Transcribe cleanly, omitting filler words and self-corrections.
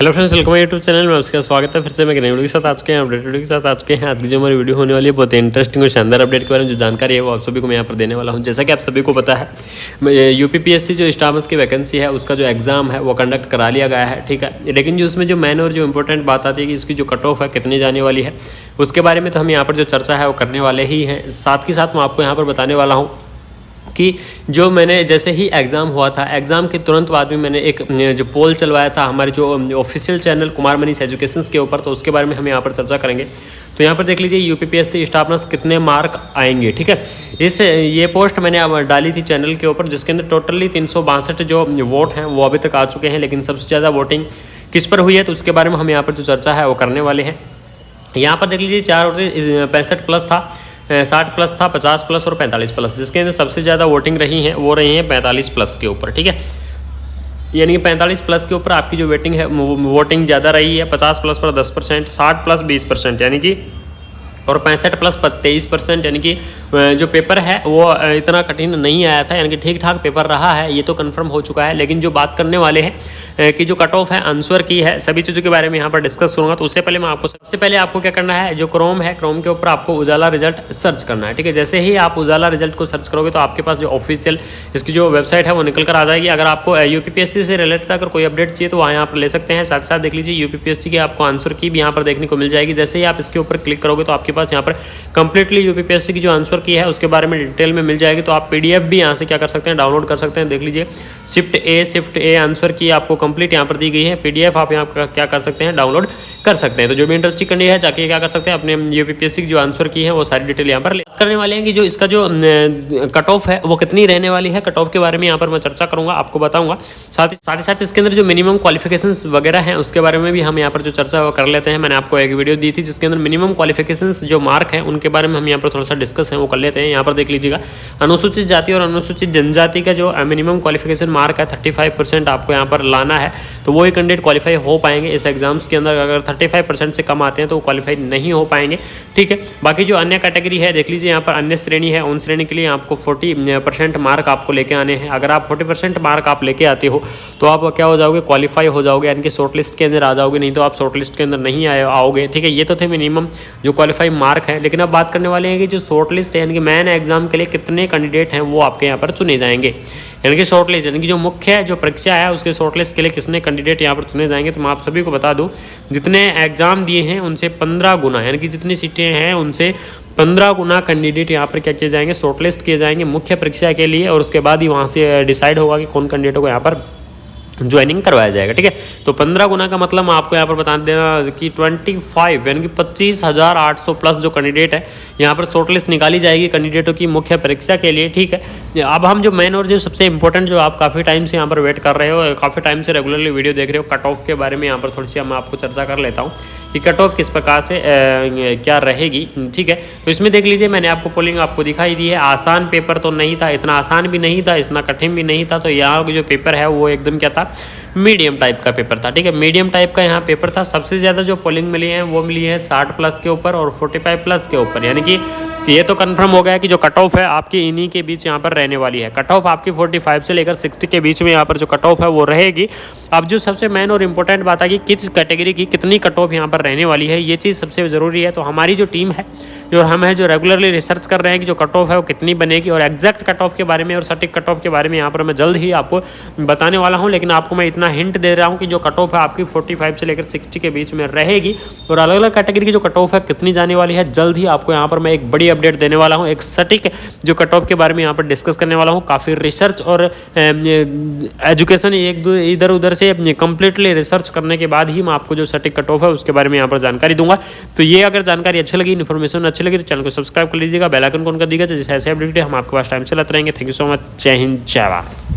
Hello friends, welcome YouTube channel में आपका स्वागत है। फिर से मैं नई वीडियो के साथ आज के अपडेट वीडियो के साथ आज के हैं। आज की जो हमारी वीडियो होने वाली है बहुत ही इंटरेस्टिंग और शानदार अपडेट के बारे में जो जानकारी है वो आप सभी को मैं यहाँ पर देने वाला हूँ। जैसा कि आप सभी को पता है यूपीपीएससी जो स्टाफ की वैकेंसी है उसका जो एग्जाम है वो कंडक्ट करा लिया गया है, ठीक है। लेकिन जो उसमें जो मेन और जो इंपॉर्टेंट बात आती है कि इसकी जो कट ऑफ है कितनी जाने वाली है उसके बारे में तो हम यहाँ पर जो चर्चा है वो करने वाले ही हैं। साथ ही साथ मैं आपको यहाँ पर बताने वाला हूँ कि जो मैंने जैसे ही एग्ज़ाम हुआ था, एग्ज़ाम के तुरंत बाद में मैंने एक जो पोल चलवाया था हमारे जो official channel Kumar Manish education के ऊपर, तो उसके बारे में हम यहाँ पर चर्चा करेंगे। तो यहाँ पर देख लीजिए यूपीपीएससी स्टाफ नर्स कितने मार्क आएंगे, ठीक है। ये पोस्ट मैंने डाली थी चैनल के ऊपर जिसके अंदर टोटली 362 जो वोट हैं वो अभी तक आ चुके हैं, लेकिन सबसे ज़्यादा वोटिंग किस पर हुई है तो उसके बारे में हम यहाँ पर जो चर्चा है वो करने वाले हैं। यहाँ पर देख लीजिए 65 प्लस था, 60 प्लस था, 50 प्लस और 45 प्लस, जिसके अंदर सबसे ज़्यादा वोटिंग रही है वो रही है 45 प्लस के ऊपर, ठीक है। यानी कि 45 प्लस के ऊपर आपकी जो वोटिंग है वोटिंग ज़्यादा रही है। 50 प्लस पर 10%, 60 प्लस 20% यानी कि, और 65 प्लस 23% यानी कि जो पेपर है वो इतना कठिन नहीं आया था, यानी कि ठीक ठाक पेपर रहा है, ये तो कंफर्म हो चुका है। लेकिन जो बात करने वाले हैं कि जो कट ऑफ है आंसर की है, सभी चीज़ों के बारे में यहाँ पर डिस्कस करूँगा। तो उससे पहले मैं आपको सबसे पहले आपको क्या करना है, जो क्रोम है क्रोम के ऊपर आपको उजाला रिजल्ट सर्च करना है, ठीक है। जैसे ही आप उजाला रिजल्ट को सर्च करोगे तो आपके पास जो ऑफिशियल इसकी जो वेबसाइट है वो निकल कर आ जाएगी। अगर आपको यूपीपीएससी से रिलेटेड अगर कोई अपडेट चाहिए तो वहाँ यहाँ पर ले सकते हैं। साथ साथ देख लीजिए यूपीपीएससी की आपको आंसर की भी यहाँ पर देखने को मिल जाएगी। जैसे ही आप इसके ऊपर क्लिक करोगे तो आपके पास यहाँ पर कंप्लीटली यूपीपीएससी की जो आंसर की है उसके बारे में डिटेल में मिल जाएगी। तो आप पीडीएफ भी यहाँ से क्या कर सकते हैं, डाउनलोड कर सकते हैं। देख लीजिए शिफ्ट ए आंसर की आपको कंप्लीट यहाँ पर दी गई है, पीडीएफ आप यहाँ पर क्या कर सकते हैं, डाउनलोड कर सकते हैं। तो जो भी इंटरेस्टिंग करनी है जाके क्या कर सकते हैं, अपने यूपीपीएससी की जो आंसर की है वो सारी डिटेल यहाँ पर करने वाले हैं कि जो इसका जो कट ऑफ है वो कितनी रहने वाली है। कट ऑफ के बारे में यहाँ पर मैं चर्चा करूंगा, आपको बताऊंगा। साथ ही साथ इसके अंदर जो मिनिमम क्वालिफिकेशंस वगैरह हैं उसके बारे में भी हम यहाँ पर जो चर्चा कर लेते हैं। मैंने आपको एक वीडियो दी थी जिसके अंदर मिनिमम क्वालिफिकेशंस जो मार्क है उनके बारे में हम यहाँ पर थोड़ा सा डिस्कस है वो कर लेते हैं। यहाँ पर देख लीजिएगा अनुसूचित जाति और अनुसूचित जनजाति का जो मिनिमम क्वालिफिकेशन मार्क है 35% आपको यहाँ पर लाना है, तो वो ही कैंडिडेट क्वालिफाई हो पाएंगे इस एग्जाम्स के अंदर। अगर 35% से कम आते हैं तो वो क्वालिफाई नहीं हो पाएंगे, ठीक है। बाकी जो अन्य कैटेगरी है देख लीजिए यहाँ पर अन्य श्रेणी है, उन श्रेणी के लिए आपको 40% मार्क आपको लेके आने हैं। अगर आप 40% मार्क आप लेके आते हो तो आप क्या हो जाओगे, क्वालिफाई हो जाओगे, यानी कि शॉर्ट लिस्ट के अंदर आ जाओगे। नहीं तो आप शॉर्ट लिस्ट के अंदर नहीं आओगे, ठीक है। ये तो थे मिनिमम जो क्वालिफाई मार्क है। लेकिन अब बात करने वाले हैं कि जो शॉर्ट लिस्ट है यानी कि मेन एग्जाम के लिए कितने कैंडिडेट हैं वो आपके यहाँ पर चुने जाएंगे। यानी कि शॉर्ट लिस्ट यानी कि जो मुख्य जो परीक्षा है उसके शॉर्ट लिस्ट के लिए कितने कैंडिडेट यहाँ पर चुने जाएंगे। तो मैं आप सभी को बता दूं जितने एग्जाम दिए हैं उनसे 15 गुना, यानी कि जितनी सीटें हैं उनसे 15 गुना कैंडिडेट यहाँ पर क्या किए जाएंगे, शॉर्ट लिस्ट किए जाएंगे मुख्य परीक्षा के लिए। और उसके बाद ही वहाँ से डिसाइड होगा कि कौन कैंडिडेटों को यहाँ पर ज्वाइनिंग करवाया जाएगा, ठीक है। तो 15 गुना का मतलब मैं आपको यहाँ पर बता देना कि 25 यानी कि 25,800 प्लस जो कैंडिडेट है यहाँ पर शॉर्टलिस्ट निकाली जाएगी कैंडिडेटों की मुख्य परीक्षा के लिए, ठीक है। अब हम जो मेन और जो सबसे इंपॉर्टेंट जो आप काफ़ी टाइम से यहाँ पर वेट कर रहे हो, काफ़ी टाइम से रेगुलरली वीडियो देख रहे हो, कट ऑफ के बारे में यहाँ पर थोड़ी सी मैं आपको चर्चा कर लेता हूँ कि कट ऑफ किस प्रकार से क्या रहेगी, ठीक है। तो इसमें देख लीजिए मैंने आपको पोलिंग आपको दिखाई दी है। आसान पेपर तो नहीं था, इतना आसान भी नहीं था, इतना कठिन भी नहीं था। तो यहाँ जो पेपर है वो एकदम क्या था, मीडियम टाइप का पेपर था, ठीक है। मीडियम टाइप का यहाँ पेपर था। सबसे ज़्यादा जो पोलिंग मिली है वो मिली है 60 प्लस के ऊपर और 45 प्लस के ऊपर, यानी कि ये तो कंफर्म हो गया कि जो कट ऑफ है आपकी इन्हीं के बीच यहाँ पर रहने वाली है। कट ऑफ आपकी 45 से लेकर 60 के बीच में यहाँ पर जो कट ऑफ है वो रहेगी। अब जो सबसे मेन और इम्पोर्टेंट बात है कि किस कैटेगरी की कितनी कट ऑफ यहाँ पर रहने वाली है, ये चीज़ सबसे ज़रूरी है। तो हमारी जो टीम है जो हम है जो रेगुलरली रिसर्च कर रहे हैं कि जो कट ऑफ है वो कितनी बनेगी, और एग्जैक्ट कट ऑफ के बारे में और सटीक कट ऑफ के बारे में यहाँ पर मैं जल्द ही आपको बताने वाला हूँ। लेकिन आपको मैं इतना हिंट दे रहा हूँ कि जो कट ऑफ है आपकी 45 से लेकर 60 के बीच में रहेगी। और अलग अलग कैटेगरी की जो कट ऑफ है कितनी जाने वाली है, जल्द ही आपको यहाँ पर मैं एक बड़ी अपडेट देने वाला हूँ। एक सटीक जो कट ऑफ के बारे में यहाँ पर डिस्कस करने वाला हूँ। काफ़ी रिसर्च और एजुकेशन एक दो इधर उधर से कंप्लीटली रिसर्च करने के बाद ही मैं आपको जो सटीक कट ऑफ है उसके बारे में यहाँ पर जानकारी दूंगा। तो ये अगर जानकारी अच्छी लगी, इन्फॉर्मेशन अच्छी लगी तो चैनल को सब्सक्राइब कर लीजिएगा, बेल आइकन ऑन कर दीजिएगा, जैसे ऐसे अपडेट हम आपके पास टाइम से लाते रहेंगे। Thank you so much. जय हिंद, जय भारत।